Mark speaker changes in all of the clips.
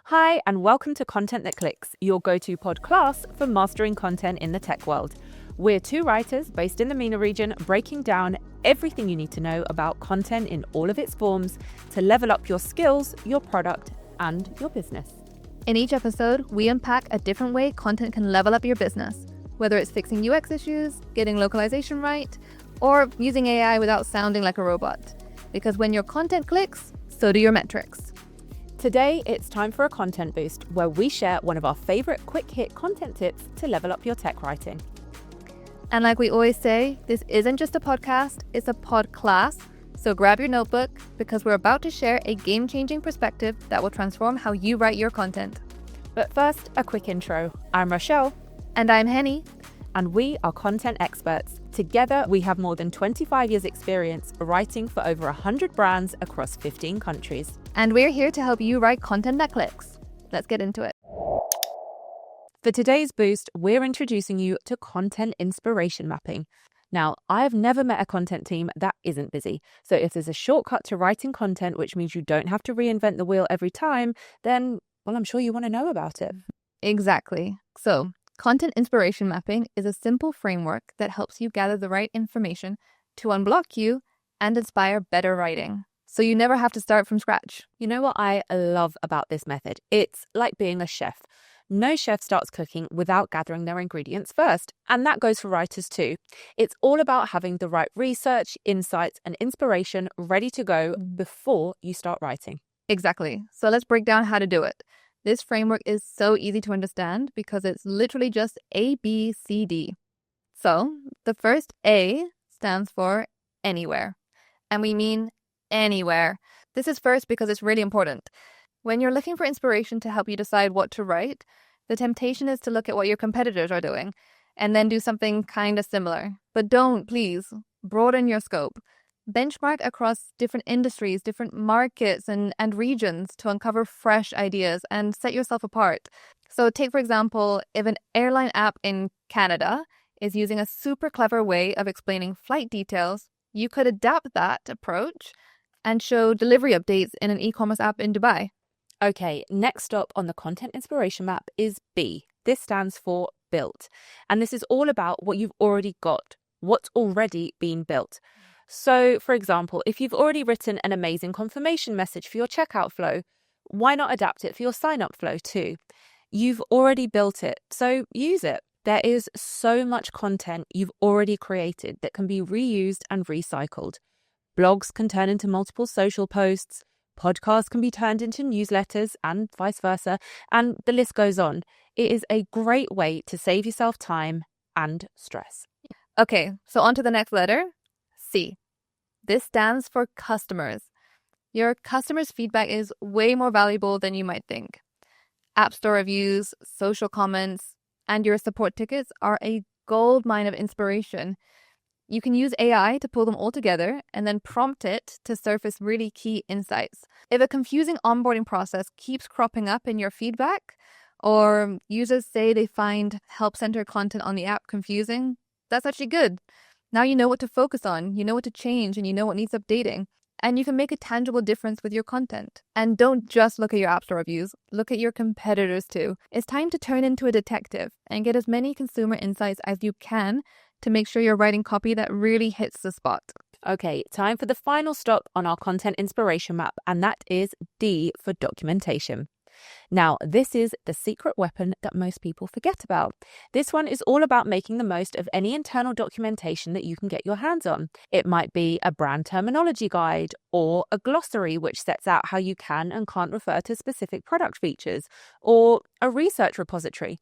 Speaker 1: Hi, and welcome to Content That Clicks, your go-to pod class for mastering content in the tech world. We're two writers based in the MENA region, breaking down everything you need to know about content in all of its forms to level up your skills, your product, and your business.
Speaker 2: In each episode, we unpack a different way content can level up your business, whether it's fixing UX issues, getting localization right, or using AI without sounding like a robot. Because when your content clicks, so do your metrics.
Speaker 1: Today, it's time for a content boost where we share one of our favorite quick hit content tips to level up your tech writing.
Speaker 2: And like we always say, this isn't just a podcast, it's a pod class. So grab your notebook because we're about to share a game-changing perspective that will transform how you write your content.
Speaker 1: But first, a quick intro. I'm Rochelle.
Speaker 2: And I'm Hennie.
Speaker 1: And we are content experts. Together, we have more than 25 years experience writing for over 100 brands across 15 countries.
Speaker 2: And we're here to help you write content that clicks. Let's get into it.
Speaker 1: For today's boost, we're introducing you to content inspiration mapping. Now, I've never met a content team that isn't busy. So if there's a shortcut to writing content, which means you don't have to reinvent the wheel every time, then, well, I'm sure you want to know about it.
Speaker 2: Exactly. So, content inspiration mapping is a simple framework that helps you gather the right information to unblock you and inspire better writing. So you never have to start from scratch.
Speaker 1: You know what I love about this method? It's like being a chef. No chef starts cooking without gathering their ingredients first. And that goes for writers too. It's all about having the right research, insights, and inspiration ready to go before you start writing.
Speaker 2: Exactly. So let's break down how to do it. This framework is so easy to understand because it's literally just ABCD. So the first A stands for anywhere. And we mean anywhere. This is first because it's really important. When you're looking for inspiration to help you decide what to write, the temptation is to look at what your competitors are doing and then do something kind of similar. But don't, please, broaden your scope. Benchmark across different industries, different markets and regions to uncover fresh ideas and set yourself apart. So take, for example, if an airline app in Canada is using a super clever way of explaining flight details, you could adapt that approach and show delivery updates in an e-commerce app in Dubai.
Speaker 1: Okay, next stop on the content inspiration map is B. This stands for built. And this is all about what you've already got, what's already been built. So, for example, if you've already written an amazing confirmation message for your checkout flow, why not adapt it for your sign-up flow too? You've already built it, so use it. There is so much content you've already created that can be reused and recycled. Blogs can turn into multiple social posts, podcasts can be turned into newsletters and vice versa, and the list goes on. It is a great way to save yourself time and stress.
Speaker 2: Okay, so on to the next letter, C. This stands for customers. Your customers' feedback is way more valuable than you might think. App Store reviews, social comments, and your support tickets are a gold mine of inspiration. You can use AI to pull them all together and then prompt it to surface really key insights. If a confusing onboarding process keeps cropping up in your feedback, or users say they find help center content on the app confusing, that's actually good. Now you know what to focus on, you know what to change, and you know what needs updating. And you can make a tangible difference with your content. And don't just look at your App Store reviews, look at your competitors too. It's time to turn into a detective and get as many consumer insights as you can to make sure you're writing copy that really hits the spot.
Speaker 1: Okay, time for the final stop on our content inspiration map, and that is D for documentation. Now, this is the secret weapon that most people forget about. This one is all about making the most of any internal documentation that you can get your hands on. It might be a brand terminology guide or a glossary which sets out how you can and can't refer to specific product features, or a research repository.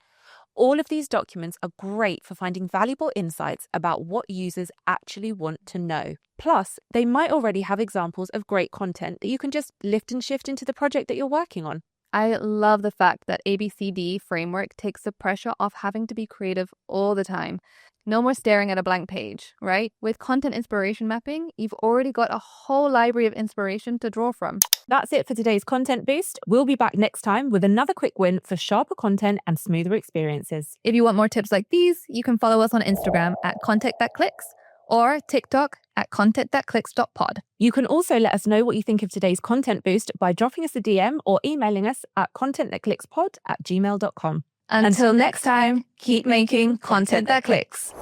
Speaker 1: All of these documents are great for finding valuable insights about what users actually want to know. Plus, they might already have examples of great content that you can just lift and shift into the project that you're working on.
Speaker 2: I love the fact that ABCD framework takes the pressure off having to be creative all the time. No more staring at a blank page, right? With content inspiration mapping, you've already got a whole library of inspiration to draw from.
Speaker 1: That's it for today's content boost. We'll be back next time with another quick win for sharper content and smoother experiences.
Speaker 2: If you want more tips like these, you can follow us on Instagram at Content That Clicks, or TikTok at contentthatclicks.pod.
Speaker 1: You can also let us know what you think of today's content boost by dropping us a DM or emailing us at contentthatclickspod@gmail.com.
Speaker 2: Until next time, keep making content that clicks.